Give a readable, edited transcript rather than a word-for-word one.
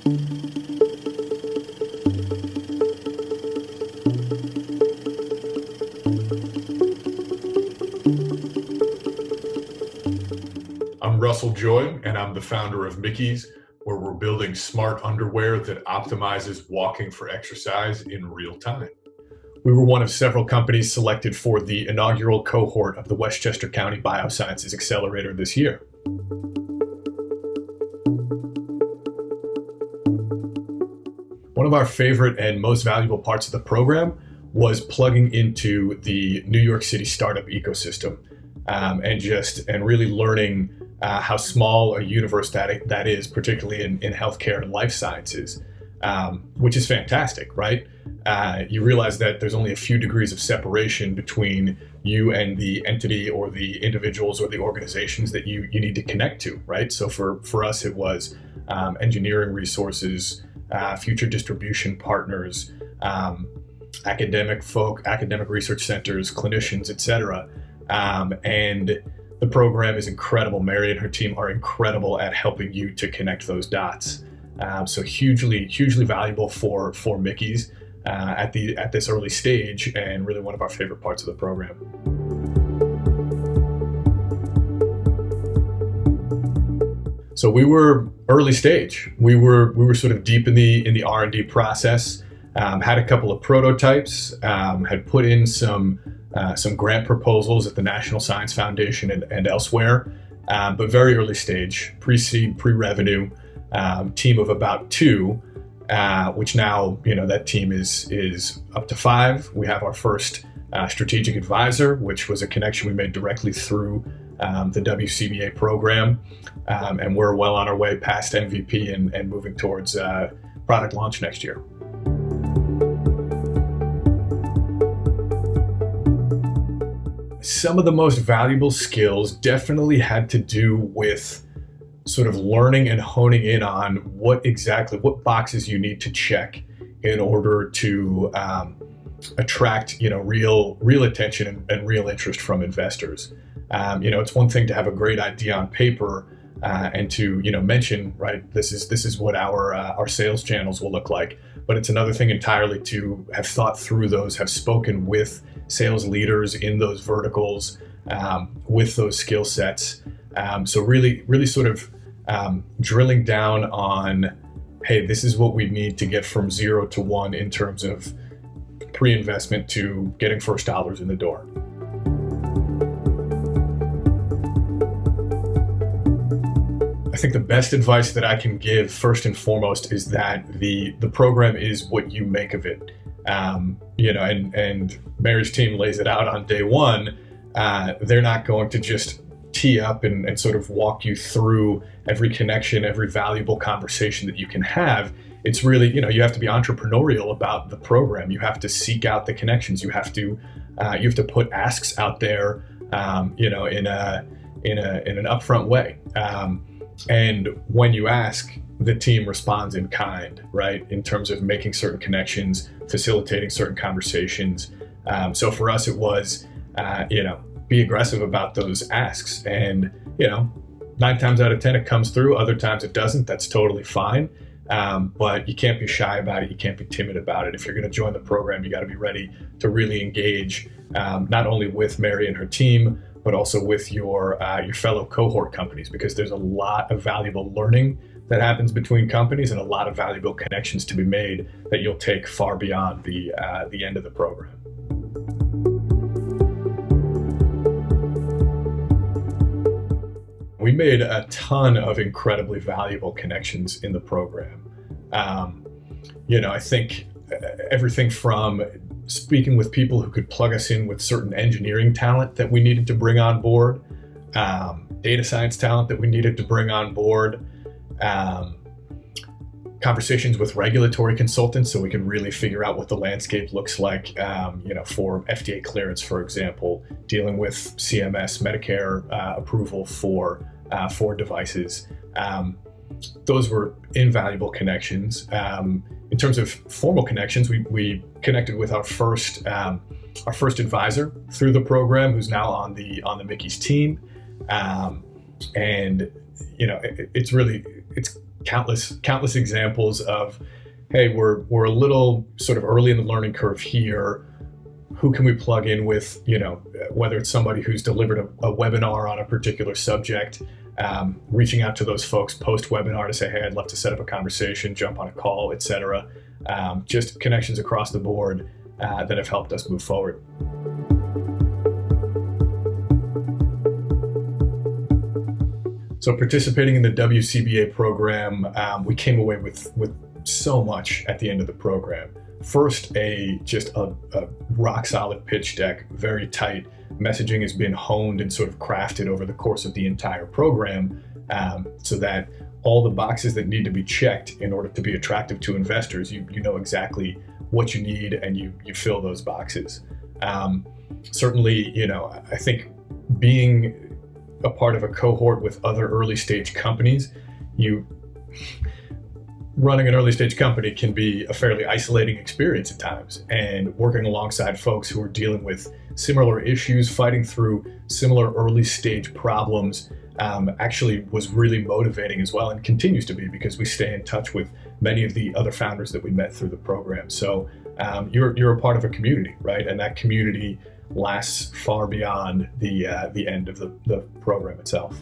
I'm Russell Joy, and I'm the founder of Mickey's, where we're building smart underwear that optimizes walking for exercise in real time. We were one of several companies selected for the inaugural cohort of the Westchester County Biosciences Accelerator this year. One of our favorite and most valuable parts of the program was plugging into the New York City startup ecosystem and really learning how small a universe that is, particularly in healthcare and life sciences, which is fantastic, right? You realize that there's only a few degrees of separation between you and the entity or the individuals or the organizations that you need to connect to, right? So for us, it was engineering resources, future distribution partners, academic research centers, clinicians, etc. And the program is incredible. Mary and her team are incredible at helping you to connect those dots. So hugely valuable for Mickey's at this early stage, and really one of our favorite parts of the program. So we were early stage. We were sort of deep in the R&D process. Had a couple of prototypes. Had put in some grant proposals at the National Science Foundation and elsewhere, but very early stage, pre-seed, pre-revenue, team of about 2, which now, that team is up to 5. We have our first strategic advisor, which was a connection we made directly through the WCBA program, and we're well on our way past MVP and moving towards product launch next year. Some of the most valuable skills definitely had to do with sort of learning and honing in on what boxes you need to check in order to attract, real attention and real interest from investors. It's one thing to have a great idea on paper and to mention, right, this is what our sales channels will look like, but it's another thing entirely to have thought through those, have spoken with sales leaders in those verticals, with those skill sets. So really sort of drilling down on, hey, this is what we need to get from 0 to 1 in terms of pre-investment to getting first dollars in the door. I think the best advice that I can give first and foremost is that the program is what you make of it. And Mary's team lays it out on day one. They're not going to just tee up and sort of walk you through every connection, every valuable conversation that you can have. It's really, you have to be entrepreneurial about the program. You have to seek out the connections. You have to put asks out there, in an upfront way. And when you ask, the team responds in kind, right? In terms of making certain connections, facilitating certain conversations. So for us, it was, be aggressive about those asks. And, 9 times out of 10, it comes through. Other times it doesn't. That's totally fine. But you can't be shy about it. You can't be timid about it. If you're going to join the program, you got to be ready to really engage, not only with Mary and her team, but also with your fellow cohort companies, because there's a lot of valuable learning that happens between companies and a lot of valuable connections to be made that you'll take far beyond the end of the program. We made a ton of incredibly valuable connections in the program. I think everything from speaking with people who could plug us in with certain engineering talent that we needed to bring on board, data science talent that we needed to bring on board, conversations with regulatory consultants so we can really figure out what the landscape looks like, for FDA clearance, for example, dealing with CMS, Medicare approval for devices. Those were invaluable connections. In terms of formal connections, we connected with our first advisor through the program, who's now on the Mickey's team, and it's countless examples of, hey, we're a little sort of early in the learning curve here. Who can we plug in with, whether it's somebody who's delivered a webinar on a particular subject, reaching out to those folks post-webinar to say, hey, I'd love to set up a conversation, jump on a call, etc. Just connections across the board that have helped us move forward. So participating in the WCBA program, we came away with so much at the end of the program. First, just a rock solid pitch deck, very tight. Messaging has been honed and sort of crafted over the course of the entire program, so that all the boxes that need to be checked in order to be attractive to investors, you know exactly what you need and you fill those boxes. Certainly, I think being a part of a cohort with other early stage companies, running an early stage company can be a fairly isolating experience at times, and working alongside folks who are dealing with similar issues, fighting through similar early stage problems, actually was really motivating as well, and continues to be, because we stay in touch with many of the other founders that we met through the program. So you're a part of a community, right? And that community lasts far beyond the end of the program itself.